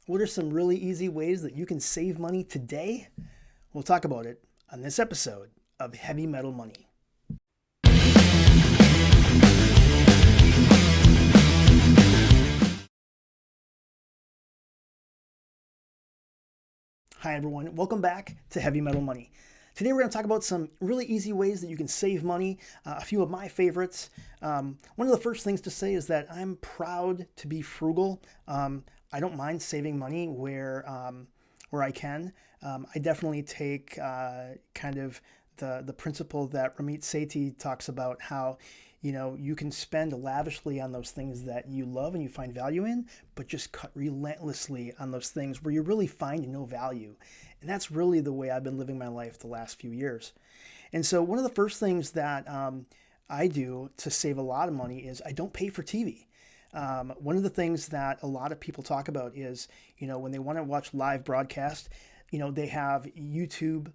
What are some really easy ways that you can save money today? We'll talk about it on this episode of Heavy Metal Money. Hi everyone, welcome back to Heavy Metal Money. Today we're going to talk about some really easy ways that you can save money, a few of my favorites. One of the first things to say is that I'm proud to be frugal. I don't mind saving money where I can. I definitely take kind of the principle that Ramit Sethi talks about, how you can spend lavishly on those things that you love and you find value in, but just cut relentlessly on those things where you really find no value. And that's really the way I've been living my life the last few years. And so one of the first things that I do to save a lot of money is I don't pay for TV. One of the things that a lot of people talk about is, when they want to watch live broadcast, they have YouTube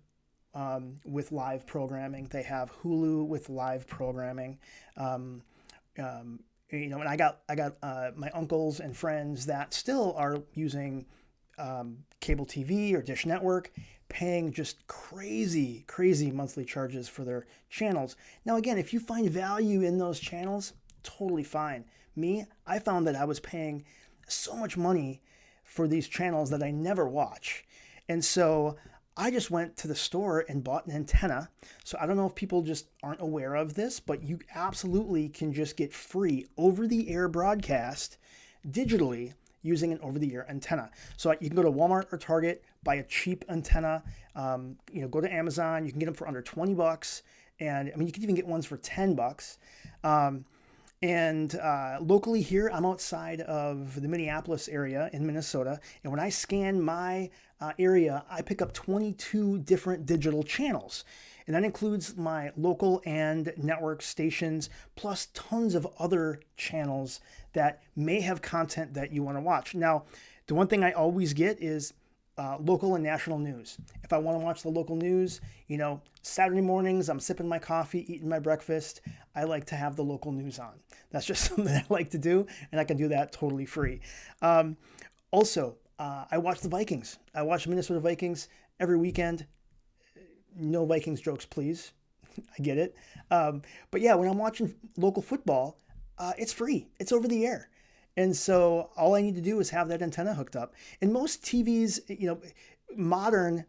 with live programming. They have Hulu with live programming. And I got my uncles and friends that still are using cable TV or Dish Network, paying just crazy monthly charges for their channels. Now, again, if you find value in those channels, totally fine. Me, I found that I was paying so much money for these channels that I never watch. And so I just went to the store and bought an antenna. So I don't know if people just aren't aware of this, but you absolutely can just get free over-the-air broadcast digitally using an over-the-air antenna. So you can go to Walmart or Target, buy a cheap antenna, go to Amazon, you can get them for under $20. And I mean, you can even get ones for $10. And locally here, I'm outside of the Minneapolis area in Minnesota. And when I scan my area, I pick up 22 different digital channels. And that includes my local and network stations, plus tons of other channels that may have content that you want to watch. Now, the one thing I always get is local and national news. If I want to watch the local news, Saturday mornings, I'm sipping my coffee, eating my breakfast, I like to have the local news on. That's just something that I like to do, and I can do that totally free. Also, I watch the Vikings. I watch the Minnesota Vikings every weekend. No Vikings jokes, please. I get it. But yeah, when I'm watching local football, it's free. It's over the air. And so all I need to do is have that antenna hooked up. And most TVs, modern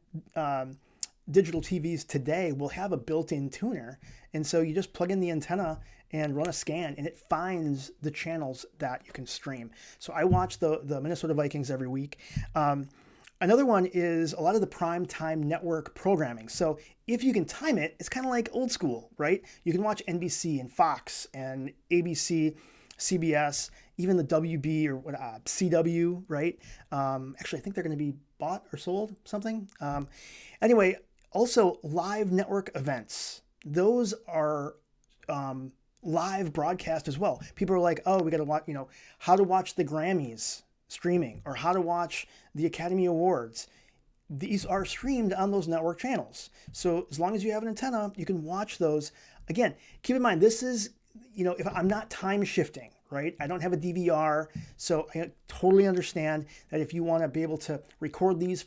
digital TVs today will have a built-in tuner. And so you just plug in the antenna and run a scan, and it finds the channels that you can stream. So I watch the Minnesota Vikings every week. Another one is a lot of the prime time network programming. So if you can time it, it's kind of like old school, right? You can watch NBC and Fox and ABC, CBS, even the WB or CW, right? Actually, I think they're going to be bought or sold, something. Anyway, also live network events. Those are live broadcast as well. People are like, oh, we got to watch, how to watch the Grammys streaming or how to watch the Academy Awards. These are streamed on those network channels. So as long as you have an antenna, you can watch those. Again, keep in mind, this is, if I'm not time shifting, right? I don't have a DVR. So I totally understand that if you want to be able to record these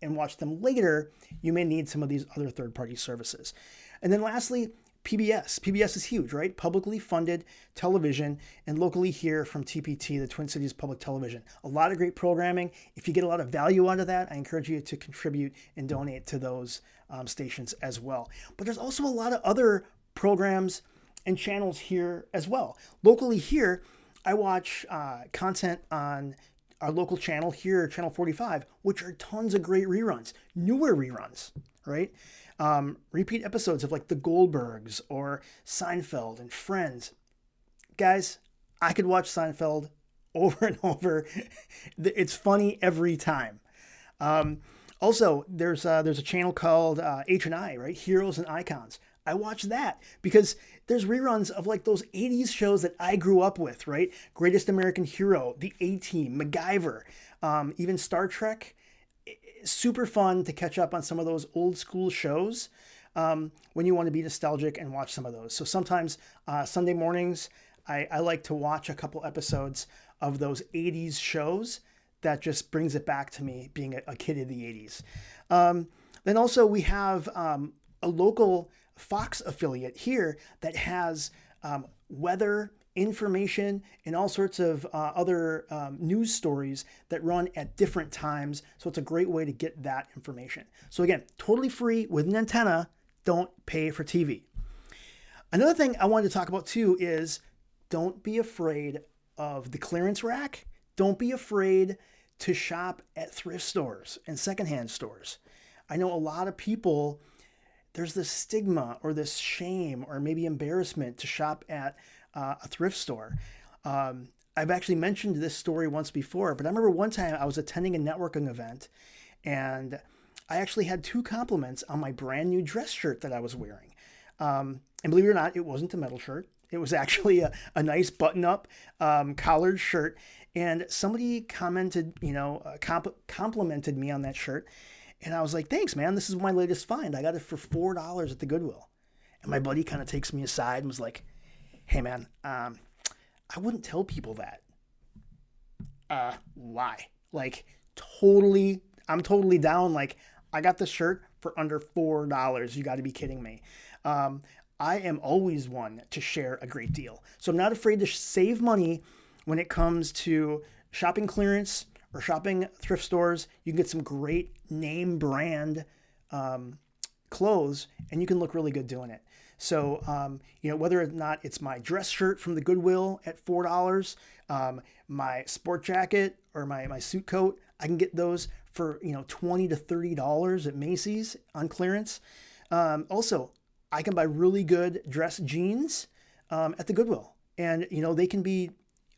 and watch them later, you may need some of these other third-party services. And then lastly, PBS. PBS is huge, right? Publicly funded television, and locally here from TPT, the Twin Cities Public Television. A lot of great programming. If you get a lot of value out of that, I encourage you to contribute and donate to those stations as well. But there's also a lot of other programs and channels here as well. Locally here, I watch content on our local channel here, Channel 45, which are tons of great reruns, newer reruns, right? Repeat episodes of like the Goldbergs or Seinfeld and Friends. Guys, I could watch Seinfeld over and over. It's funny every time. Also, there's a channel called H&I, right? Heroes and Icons. I watch that because there's reruns of like those 80s shows that I grew up with, right? Greatest American Hero, The A-Team, MacGyver, even Star Trek. Super fun to catch up on some of those old school shows when you want to be nostalgic and watch some of those. So sometimes Sunday mornings, I like to watch a couple episodes of those 80s shows that just brings it back to me being a kid of the 80s. Then also we have a local Fox affiliate here that has weather information and all sorts of other news stories that run at different times. So it's a great way to get that information. So again, totally free with an antenna. Don't pay for TV. Another thing I wanted to talk about too is don't be afraid of the clearance rack. Don't be afraid to shop at thrift stores and secondhand stores. I know a lot of people, there's this stigma or this shame or maybe embarrassment to shop at a thrift store. I've actually mentioned this story once before, but I remember one time I was attending a networking event and I actually had 2 compliments on my brand new dress shirt that I was wearing. And believe it or not, it wasn't a metal shirt. It was actually a nice button-up collared shirt. And somebody commented, complimented me on that shirt. And I was like, thanks, man. This is my latest find. I got it for $4 at the Goodwill. And my buddy kind of takes me aside and was like, hey, man, I wouldn't tell people that. Why? Like, I'm totally down. Like, I got this shirt for under $4. You got to be kidding me. I am always one to share a great deal. So I'm not afraid to save money when it comes to shopping clearance or shopping thrift stores. You can get some great name brand clothes and you can look really good doing it. So, whether or not it's my dress shirt from the Goodwill at $4, my sport jacket or my suit coat, I can get those for, $20 to $30 at Macy's on clearance. Also, I can buy really good dress jeans at the Goodwill, and they can be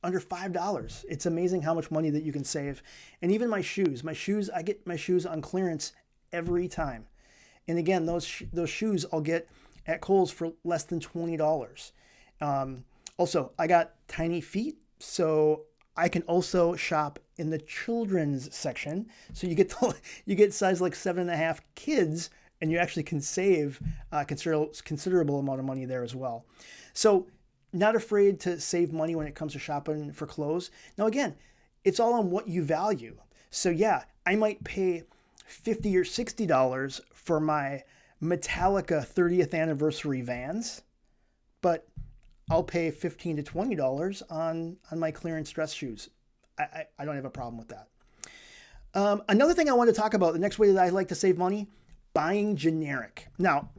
under $5. It's amazing how much money that you can save. And even my shoes, I get my shoes on clearance every time. And again, those shoes I'll get at Kohl's for less than $20. Also, I got tiny feet, so I can also shop in the children's section. So you get size like 7.5 kids. And you actually can save a considerable amount of money there as well. So not afraid to save money when it comes to shopping for clothes. Now, again, it's all on what you value. So yeah, I might pay $50 or $60 for my Metallica 30th anniversary Vans, but I'll pay $15 to $20 on my clearance dress shoes. I don't have a problem with that. Another thing I want to talk about, the next way that I like to save money, buying generic. Now,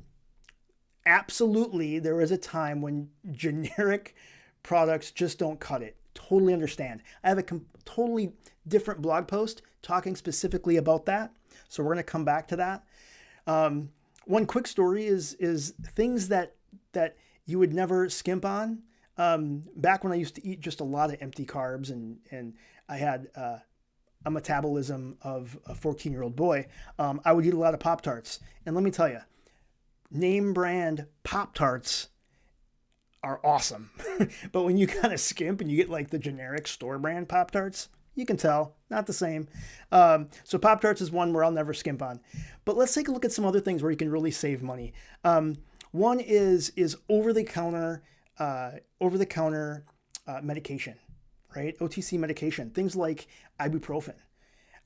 absolutely, there is a time when generic products just don't cut it. Totally understand. I have a totally different blog post talking specifically about that. So we're going to come back to that. One quick story is things that you would never skimp on. Back when I used to eat just a lot of empty carbs and I had a metabolism of a 14-year-old boy, I would eat a lot of Pop-Tarts. And let me tell you, name brand Pop-Tarts are awesome. But when you kind of skimp and you get like the generic store brand Pop-Tarts, you can tell, not the same. So Pop-Tarts is one where I'll never skimp on. But let's take a look at some other things where you can really save money. One is over-the-counter medication. Right? OTC medication, things like ibuprofen.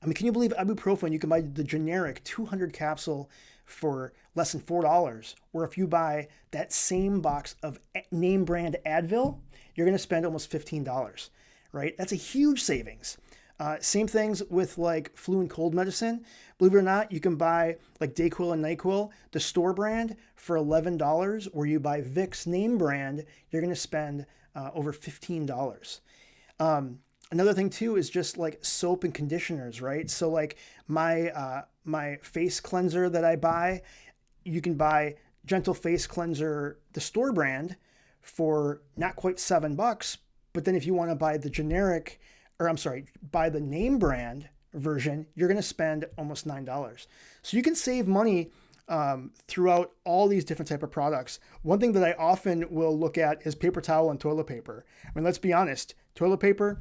I mean, can you believe ibuprofen? You can buy the generic 200 capsule for less than $4. Or if you buy that same box of name brand Advil, you're going to spend almost $15, right? That's a huge savings. Same things with like flu and cold medicine. Believe it or not, you can buy like Dayquil and NyQuil, the store brand, for $11, or you buy Vicks name brand, you're going to spend over $15. Another thing too is just like soap and conditioners, right? So like my face cleanser that I buy, you can buy Gentle Face Cleanser, the store brand, for not quite $7. But then if you want to buy the generic, buy the name brand version, you're going to spend almost $9. So you can save money throughout all these different type of products. One thing that I often will look at is paper towel and toilet paper. I mean, let's be honest, toilet paper,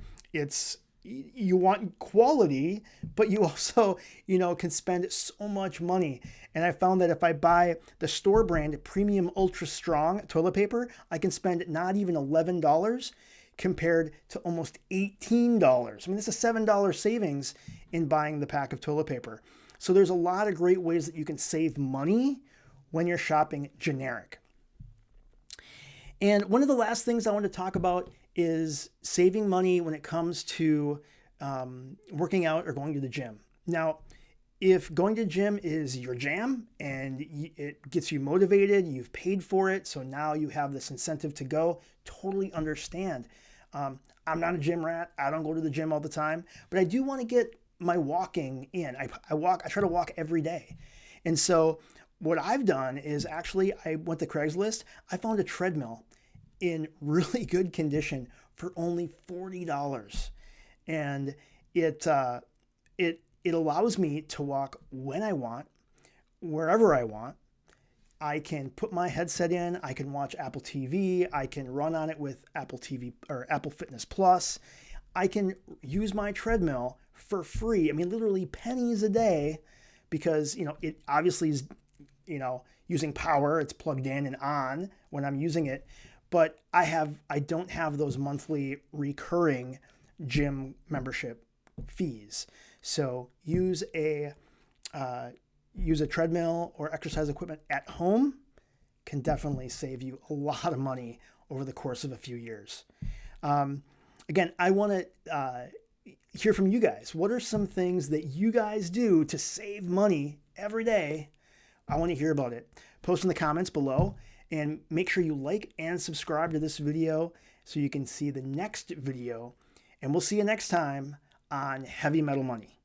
you want quality, but you also, can spend so much money. And I found that if I buy the store brand premium ultra strong toilet paper, I can spend not even $11, compared to almost $18. I mean, that's a $7 savings in buying the pack of toilet paper. So there's a lot of great ways that you can save money when you're shopping generic. And one of the last things I want to talk about is saving money when it comes to working out or going to the gym. Now, if going to the gym is your jam and it gets you motivated, you've paid for it, so now you have this incentive to go, totally understand. I'm not a gym rat. I don't go to the gym all the time, but I do want to get my walking in. I try to walk every day. And so what I've done is actually I went to Craigslist. I found a treadmill in really good condition for only $40. And it allows me to walk when I want, wherever I want. I can put my headset in, I can watch Apple TV, I can run on it with Apple TV or Apple Fitness Plus. I can use my treadmill for free. I mean, literally pennies a day, because, it obviously is, using power. It's plugged in and on when I'm using it, but I don't have those monthly recurring gym membership fees. So use a treadmill or exercise equipment at home can definitely save you a lot of money over the course of a few years. Again, I want to hear from you guys. What are some things that you guys do to save money every day? I want to hear about it. Post in the comments below, and make sure you like and subscribe to this video so you can see the next video. And we'll see you next time on Heavy Metal Money.